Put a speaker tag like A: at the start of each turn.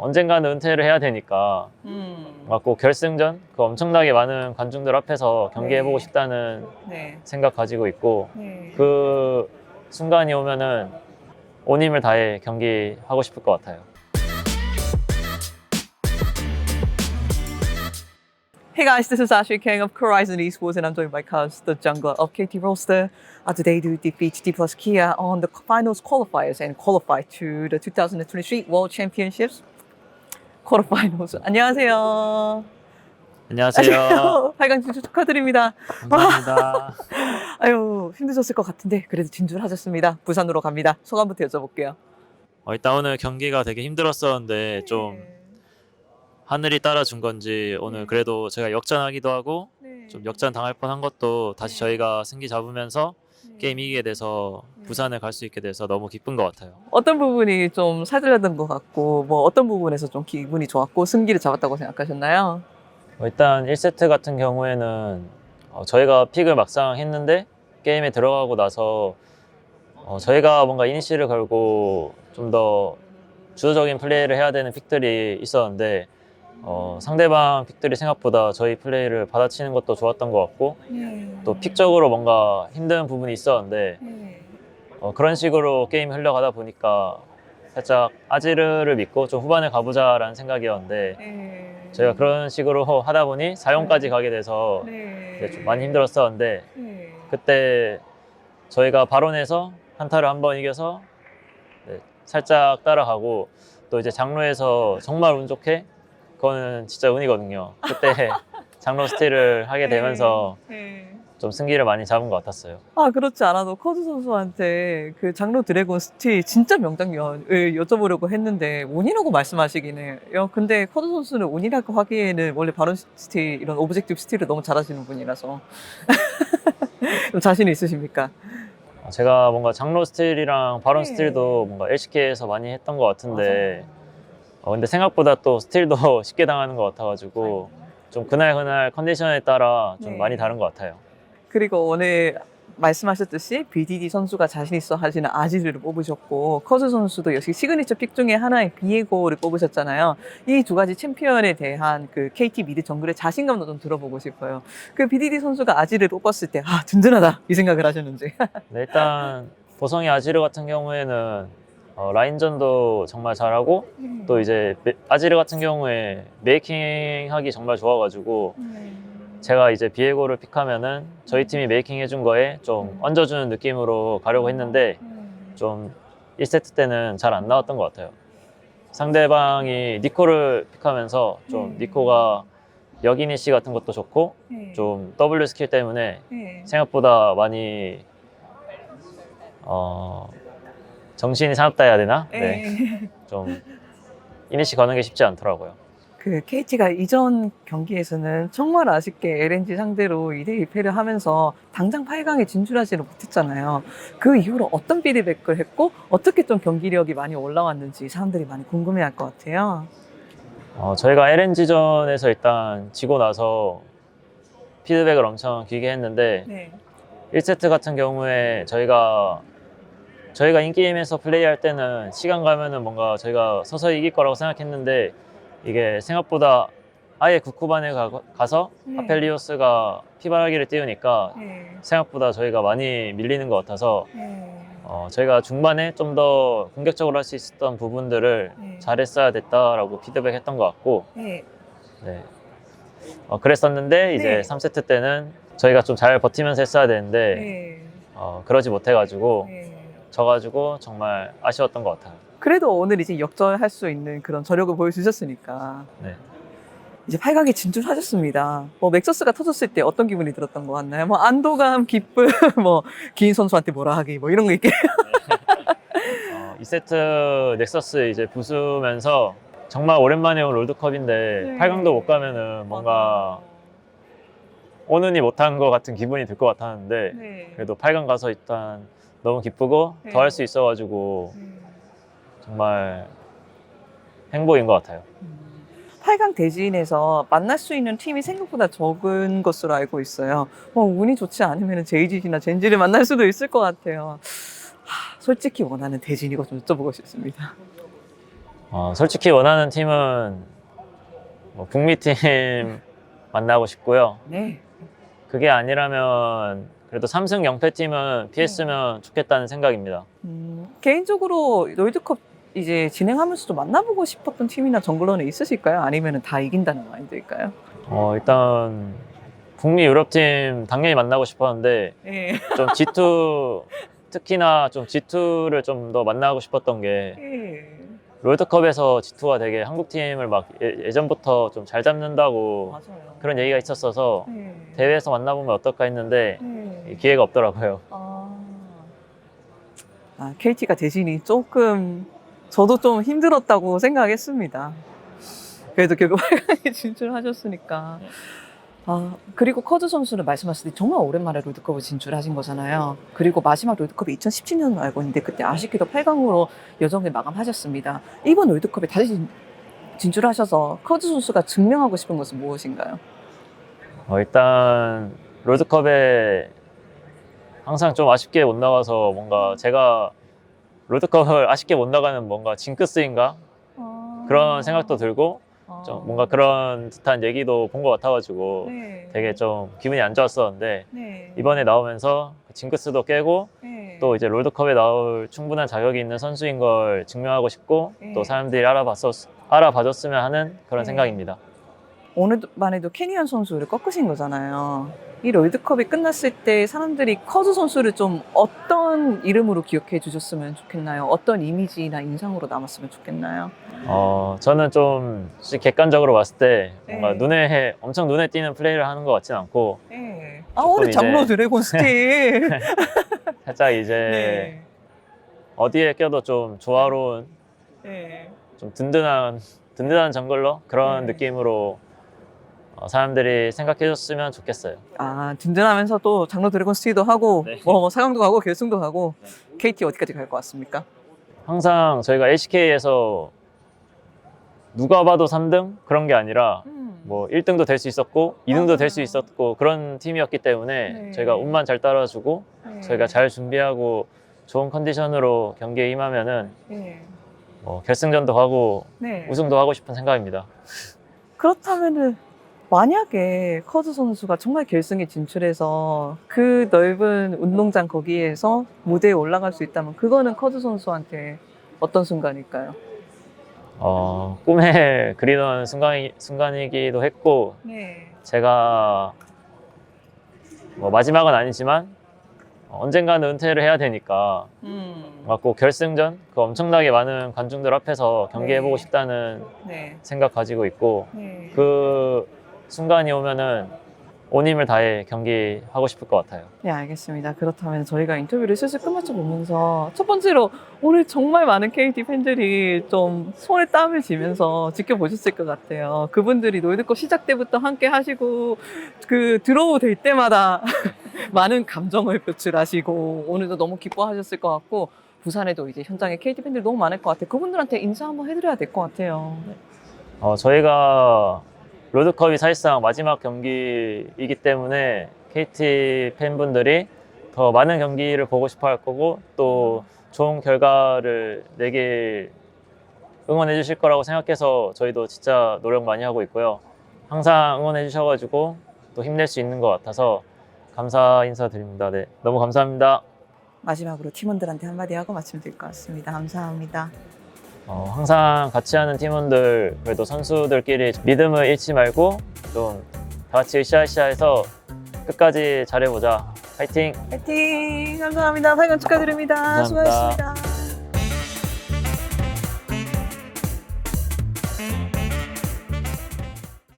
A: 언젠가는 은퇴를 해야 되니까 꼭 결승전 그 엄청나게 많은 관중들 앞에서 경기해보고
B: 네.
A: 싶다는
B: 네.
A: 생각 가지고 있고
B: 네.
A: 그 순간이 오면은 온 힘을 다해 경기하고 싶을 것 같아요.
B: Hey guys, this is Ashley King of Horizon Esports and I'm joined by Cuz, the jungler of KT Roster. Today we defeat D Plus Kia on the finals qualifiers and qualify to the 2023 World Championships quarterfinals. 안녕하세요.
A: 안녕하세요.
B: 8강 진출 축하드립니다.
A: 감사합니다.
B: 아유, 힘드셨을 것 같은데 그래도 진출하셨습니다. 부산으로 갑니다. 소감부터 여쭤볼게요.
A: 일단 오늘 경기가 되게 힘들었었는데 좀 하늘이 따라준 건지 오늘 그래도 제가 역전하기도 하고 좀 역전 당할 뻔한 것도 다시 저희가 승기 잡으면서 게임 이기게 돼서 부산을 갈 수 있게 돼서 너무 기쁜 것 같아요.
B: 어떤 부분이 좀 사들였던 것 같고 뭐 어떤 부분에서 좀 기분이 좋았고 승기를 잡았다고 생각하셨나요?
A: 일단 1세트 같은 경우에는 저희가 픽을 막상 했는데 게임에 들어가고 나서 저희가 뭔가 이니시를 걸고 좀 더 주도적인 플레이를 해야 되는 픽들이 있었는데 상대방 픽들이 생각보다 저희 플레이를 받아치는 것도 좋았던 것 같고 또 픽적으로 뭔가 힘든 부분이 있었는데 그런 식으로 게임이 흘러가다 보니까 살짝 아지르를 믿고 좀 후반에 가보자라는 생각이었는데 저희가 그런 식으로 하다 보니 4용까지 가게 돼서 좀 많이 힘들었었는데 그때 저희가 바론에서 한타를 한번 이겨서 살짝 따라가고 또 이제 장로에서 정말 운 좋게 그거는 진짜 운이거든요. 그때 장로 스틸을 하게 되면서 좀 승기를 많이 잡은 것 같았어요.
B: 그렇지 않아도 커즈 선수한테 그 장로 드래곤 스틸 진짜 명장면을 여쭤보려고 했는데 운이라고 말씀하시긴 해요. 근데 커즈 선수는 운이라고 하기에는 원래 바론 스틸 이런 오브젝티브 스틸을 너무 잘하시는 분이라서 좀 자신 있으십니까?
A: 제가 뭔가 장로 스틸이랑 바론 스틸도 뭔가 LCK에서 많이 했던 것 같은데 근데 생각보다 또 스틸도 쉽게 당하는 것 같아가지고 좀 그날 컨디션에 따라 좀 많이 다른 것 같아요.
B: 그리고 오늘 말씀하셨듯이 BDD 선수가 자신 있어 하시는 아지르를 뽑으셨고 커즈 선수도 역시 시그니처 픽 중에 하나인 비에고를 뽑으셨잖아요. 이 두 가지 챔피언에 대한 그 KT 미드 정글의 자신감도 좀 들어보고 싶어요. 그 BDD 선수가 아지르를 뽑았을 때 든든하다 이 생각을 하셨는지.
A: 네, 일단 보성이 아지르 같은 경우에는 라인전도 정말 잘하고 또 이제 아지르 같은 경우에 메이킹 하기 정말 좋아가지고 제가 이제 비에고를 픽하면은 저희 팀이 메이킹 해준 거에 좀 얹어주는 느낌으로 가려고 했는데 좀 1세트 때는 잘 안 나왔던 것 같아요. 상대방이 니코를 픽하면서 좀 니코가 여기니시 같은 것도 좋고 좀 W 스킬 때문에 생각보다 많이 정신이 사납다 해야 되나? 네. 좀 이니시 거는 게 쉽지 않더라고요.
B: 그 KT가 이전 경기에서는 정말 아쉽게 LNG 상대로 2대 2패를 하면서 당장 8강에 진출하지는 못했잖아요. 그 이후로 어떤 피드백을 했고 어떻게 좀 경기력이 많이 올라왔는지 사람들이 많이 궁금해할 것 같아요.
A: 저희가 LNG전에서 일단 지고 나서 피드백을 엄청 길게 했는데 1세트 같은 경우에 저희가 인게임에서 플레이할 때는 시간 가면은 뭔가 저희가 서서히 이길 거라고 생각했는데 이게 생각보다 아예 국후반에 가서 아펠리오스가 피바라기를 띄우니까 생각보다 저희가 많이 밀리는 것 같아서 저희가 중반에 좀 더 공격적으로 할 수 있었던 부분들을 잘했어야 됐다라고 피드백했던 것 같고 그랬었는데 이제 3세트 때는 저희가 좀 잘 버티면서 했어야 되는데 그러지 못해가지고 져가지고 정말 아쉬웠던 것 같아요.
B: 그래도 오늘 이제 역전할 수 있는 그런 저력을 보여주셨으니까 이제 8강에 진출하셨습니다. 넥서스가 터졌을 때 어떤 기분이 들었던 것 같나요? 안도감, 기쁨, 기인 선수한테 뭐라 하기 이런 거 있게.
A: 2세트 넥서스 이제 부수면서 정말 오랜만에 온 롤드컵인데 8강도 못 가면은 뭔가 오는이 못한 것 같은 기분이 들 것 같았는데 그래도 8강 가서 일단 너무 기쁘고 더 할 수 있어가지고 정말 행복인 것 같아요.
B: 8강 대진에서 만날 수 있는 팀이 생각보다 적은 것으로 알고 있어요. 운이 좋지 않으면 JGC나 젠지를 만날 수도 있을 것 같아요. 솔직히 원하는 대진이고 좀 여쭤보고 싶습니다.
A: 솔직히 원하는 팀은 뭐 북미 팀 만나고 싶고요.
B: 네.
A: 그게 아니라면 그래도 3승 0패 팀은 피했으면 좋겠다는 생각입니다.
B: 개인적으로 롤드컵 이제 진행하면서도 만나보고 싶었던 팀이나 정글러는 있으실까요? 아니면 다 이긴다는 마인드일까요?
A: 일단 북미 유럽 팀 당연히 만나고 싶었는데
B: 예.
A: 좀 G2 특히나 좀 G2를 좀 더 만나고 싶었던 게
B: 예.
A: 롤드컵에서 G2가 되게 한국 팀을 막 예전부터 좀 잘 잡는다고
B: 맞아요.
A: 그런 얘기가 있었어서
B: 예.
A: 대회에서 만나보면 어떨까 했는데
B: 예.
A: 기회가 없더라고요.
B: KT가 대신이 조금 저도 좀 힘들었다고 생각했습니다. 그래도 결국 8강에 진출하셨으니까. 그리고 커즈 선수는 말씀하셨을 때 정말 오랜만에 롤드컵을 진출하신 거잖아요. 그리고 마지막 롤드컵이 2017년으로 알고 있는데 그때 아쉽게도 8강으로 여정을 마감하셨습니다. 이번 롤드컵에 다시 진출하셔서 커즈 선수가 증명하고 싶은 것은 무엇인가요?
A: 일단 롤드컵에 항상 좀 아쉽게 못 나가서 뭔가 제가 롤드컵을 아쉽게 못 나가는 뭔가 징크스인가 그런 생각도 들고 좀 뭔가 그런 듯한 얘기도 본 것 같아가지고
B: 네.
A: 되게 좀 기분이 안 좋았었는데
B: 네.
A: 이번에 나오면서 그 징크스도 깨고
B: 네.
A: 또 이제 롤드컵에 나올 충분한 자격이 있는 선수인 걸 증명하고 싶고
B: 네.
A: 또 사람들이 알아봐줬으면 하는 그런
B: 네.
A: 생각입니다.
B: 오늘만 해도 케니안 선수를 꺾으신 거잖아요. 이 롤드컵이 끝났을 때 사람들이 커즈 선수를 좀 어떤 이름으로 기억해 주셨으면 좋겠나요? 어떤 이미지나 인상으로 남았으면 좋겠나요?
A: 저는 좀 객관적으로 봤을 때 뭔가
B: 네.
A: 엄청 눈에 띄는 플레이를 하는 것 같진 않고
B: 네.
A: 조금
B: 오늘
A: 이제-
B: 장로 드래곤 스틸.
A: 살짝 이제
B: 네.
A: 어디에 껴도 좀 조화로운
B: 네.
A: 좀 든든한 정글러 그런
B: 네.
A: 느낌으로 사람들이 생각해줬으면 좋겠어요.
B: 든든하면서도 장로 드래곤 스틸도 하고
A: 네.
B: 뭐 4강도 가고 결승도 가고 KT 어디까지 갈 것 같습니까?
A: 항상 저희가 LCK에서 누가 봐도 3등 그런 게 아니라 뭐 1등도 될 수 있었고 2등도 될 수
B: 맞아요.
A: 있었고 그런 팀이었기 때문에
B: 네.
A: 저희가 운만 잘 따라주고
B: 네.
A: 저희가 잘 준비하고 좋은 컨디션으로 경기에 임하면은
B: 네.
A: 뭐 결승전도 가고
B: 네.
A: 우승도 하고 싶은 생각입니다.
B: 그렇다면은 만약에 커즈 선수가 정말 결승에 진출해서 그 넓은 운동장 거기에서 무대에 올라갈 수 있다면 그거는 커즈 선수한테 어떤 순간일까요?
A: 꿈에 그리던 순간이기도 했고
B: 네.
A: 제가 뭐 마지막은 아니지만 언젠가는 은퇴를 해야 되니까 꼭 결승전 그 엄청나게 많은 관중들 앞에서 경기해보고
B: 네.
A: 싶다는
B: 네.
A: 생각 가지고 있고
B: 네.
A: 그 순간이 오면은 온 힘을 다해 경기하고 싶을 것 같아요.
B: 네, 알겠습니다. 그렇다면 저희가 인터뷰를 슬슬 끝마쳐 보면서 첫 번째로 오늘 정말 많은 KT 팬들이 좀 손에 땀을 쥐면서 지켜보셨을 것 같아요. 그분들이 롤드컵 시작 때부터 함께 하시고 그 드로우 될 때마다 많은 감정을 표출하시고 오늘도 너무 기뻐하셨을 것 같고 부산에도 이제 현장에 KT 팬들이 너무 많을 것 같아요. 그분들한테 인사 한번 해드려야 될 것 같아요.
A: 저희가 롤드컵이 사실상 마지막 경기이기 때문에 KT 팬분들이 더 많은 경기를 보고 싶어 할 거고 또 좋은 결과를 내길 응원해 주실 거라고 생각해서 저희도 진짜 노력 많이 하고 있고요. 항상 응원해 주셔가지고 또 힘낼 수 있는 것 같아서 감사 인사드립니다. 네, 너무 감사합니다.
B: 마지막으로 팀원들한테 한마디 하고 마치면 될 것 같습니다. 감사합니다.
A: 항상 같이 하는 팀원들 그래도 선수들끼리 믿음을 잃지 말고 좀 다 같이 으쌰으쌰해서 끝까지 잘해보자. 파이팅!
B: 파이팅! 감사합니다. 8강 축하드립니다.
A: 감사합니다.
B: 수고하셨습니다.